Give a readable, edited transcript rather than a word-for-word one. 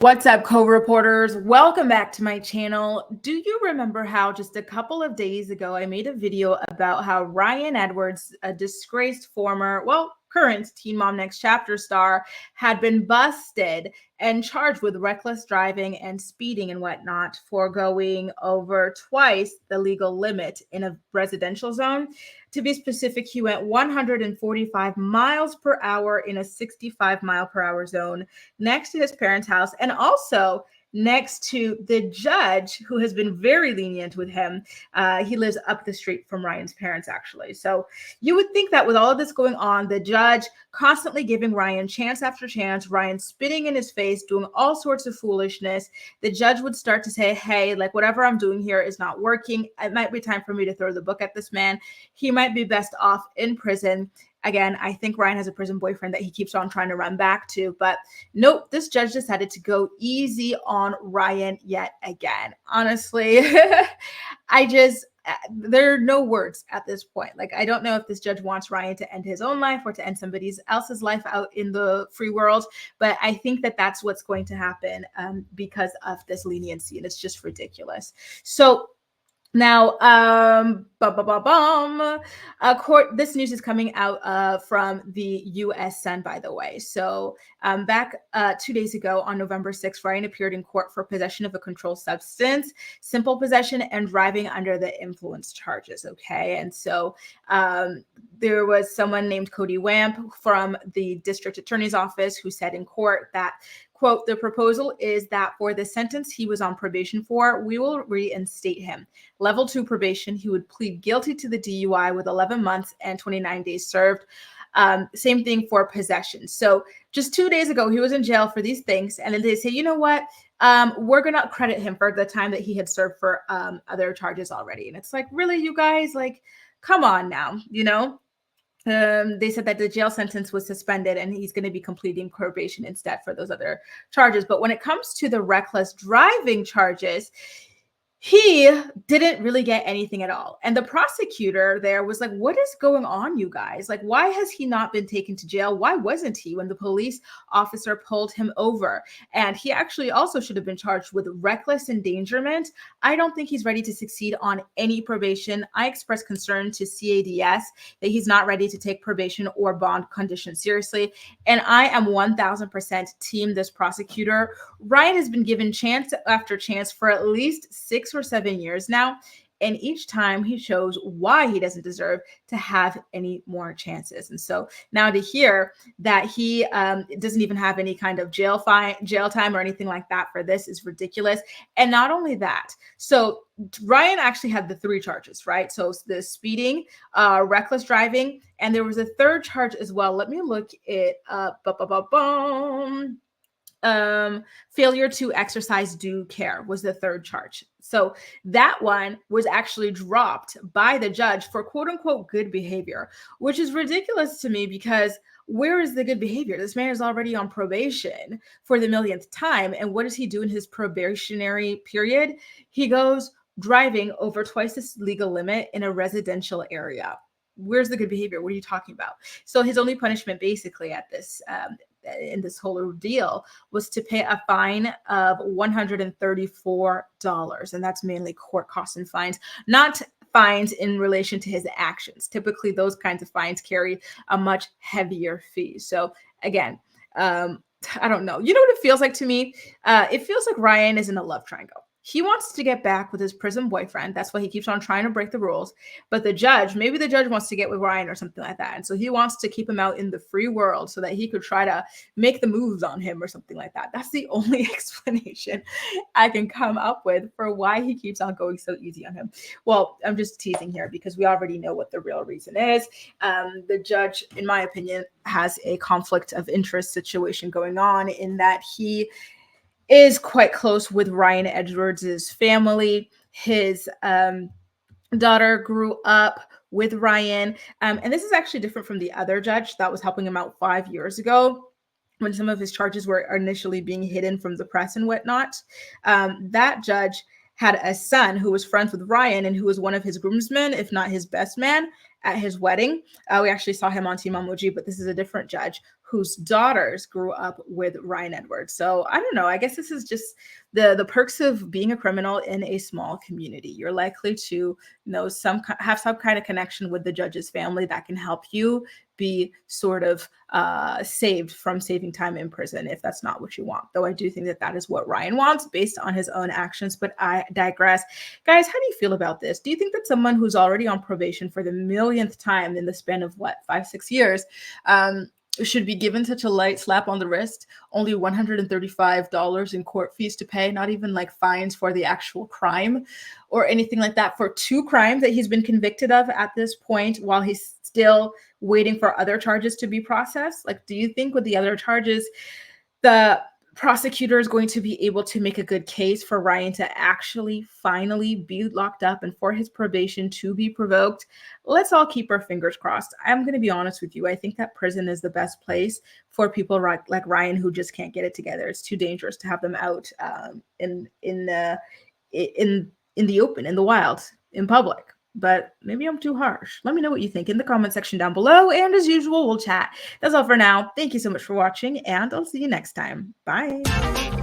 What's up, co-reporters? Welcome back to my channel. Do you remember how just a couple of days ago I made a video about how Ryan Edwards, a disgraced former, current Teen Mom Next Chapter star, had been busted and charged with reckless driving and speeding and whatnot for going over twice the legal limit in a residential zone? To be specific, he went 145 miles per hour in a 65 mile per hour zone next to his parents' house, and also next to the judge who has been very lenient with him. He lives up the street from Ryan's parents, actually. So you would think that with all of this going on, the judge constantly giving Ryan chance after chance, Ryan spitting in his face, doing all sorts of foolishness, the judge would start to say, hey, like whatever I'm doing here is not working. It might be time for me to throw the book at this man. He might be best off in prison. Again, I think Ryan has a prison boyfriend that he keeps on trying to run back to, but nope, this judge decided to go easy on Ryan yet again. Honestly, there are no words at this point. Like, I don't know if this judge wants Ryan to end his own life or to end somebody else's life out in the free world, but I think that that's what's going to happen because of this leniency, and it's just ridiculous. So now, this news is coming out from the U.S. Sun, by the way. So back 2 days ago on November 6th, Ryan appeared in court for possession of a controlled substance, simple possession, and driving under the influence charges. Okay. And so there was someone named Cody Wamp from the district attorney's office who said in court that, quote, the proposal is that for the sentence he was on probation for, we will reinstate him. Level 2 probation, he would plead guilty to the DUI with 11 months and 29 days served. Same thing for possession. So just 2 days ago, he was in jail for these things. And then they say, you know what? We're going to credit him for the time that he had served for other charges already. And it's like, really, you guys? Like, come on now, you know? They said that the jail sentence was suspended and he's going to be completing probation instead for those other charges. But when it comes to the reckless driving charges, he didn't really get anything at all. And the prosecutor there was like, what is going on, you guys? Like, why has he not been taken to jail? Why wasn't he when the police officer pulled him over? And he actually also should have been charged with reckless endangerment. I don't think he's ready to succeed on any probation. I expressed concern to CADS that he's not ready to take probation or bond conditions seriously. And I am 1000% team this prosecutor. Ryan has been given chance after chance for at least 6 or 7 years now, and each time he shows why he doesn't deserve to have any more chances. And so now to hear that he doesn't even have any kind of jail time or anything like that for this is ridiculous. And not only that, so Ryan actually had the 3 charges, right? So the speeding, reckless driving, and there was a third charge as well. Let me look it up. Failure to exercise due care was the third charge. So that one was actually dropped by the judge for quote unquote good behavior, which is ridiculous to me because where is the good behavior? This man is already on probation for the millionth time. And what does he do in his probationary period? He goes driving over twice the legal limit in a residential area. Where's the good behavior? What are you talking about? So his only punishment basically at this in this whole ordeal was to pay a fine of $134. And that's mainly court costs and fines, not fines in relation to his actions. Typically, those kinds of fines carry a much heavier fee. So again, I don't know. You know what it feels like to me? It feels like Ryan is in a love triangle. He wants to get back with his prison boyfriend. That's why he keeps on trying to break the rules. But maybe the judge wants to get with Ryan or something like that. And so he wants to keep him out in the free world so that he could try to make the moves on him or something like that. That's the only explanation I can come up with for why he keeps on going so easy on him. Well, I'm just teasing here because we already know what the real reason is. The judge, in my opinion, has a conflict of interest situation going on in that he is quite close with Ryan Edwards' family. His daughter grew up with Ryan. And this is actually different from the other judge that was helping him out 5 years ago when some of his charges were initially being hidden from the press and whatnot. That judge had a son who was friends with Ryan and who was one of his groomsmen, if not his best man, at his wedding. We actually saw him on Team Emoji, but this is a different judge whose daughters grew up with Ryan Edwards. So I don't know. I guess this is just the perks of being a criminal in a small community. You're likely to know have some kind of connection with the judge's family that can help you be sort of saved from saving time in prison if that's not what you want. Though I do think that that is what Ryan wants based on his own actions, but I digress. Guys, how do you feel about this? Do you think that someone who's already on probation for the millionth time in the span of what, 5-6 years, should be given such a light slap on the wrist, only $135 in court fees to pay, not even like fines for the actual crime or anything like that, for 2 crimes that he's been convicted of at this point while he's still waiting for other charges to be processed? Like, do you think with the other charges, the prosecutor is going to be able to make a good case for Ryan to actually finally be locked up and for his probation to be revoked? Let's all keep our fingers crossed. I'm going to be honest with you. I think that prison is the best place for people like Ryan who just can't get it together. It's too dangerous to have them out in the open, in the wild, in public. But maybe I'm too harsh. Let me know what you think in the comment section down below. And as usual, we'll chat. That's all for now. Thank you so much for watching, and I'll see you next time. Bye.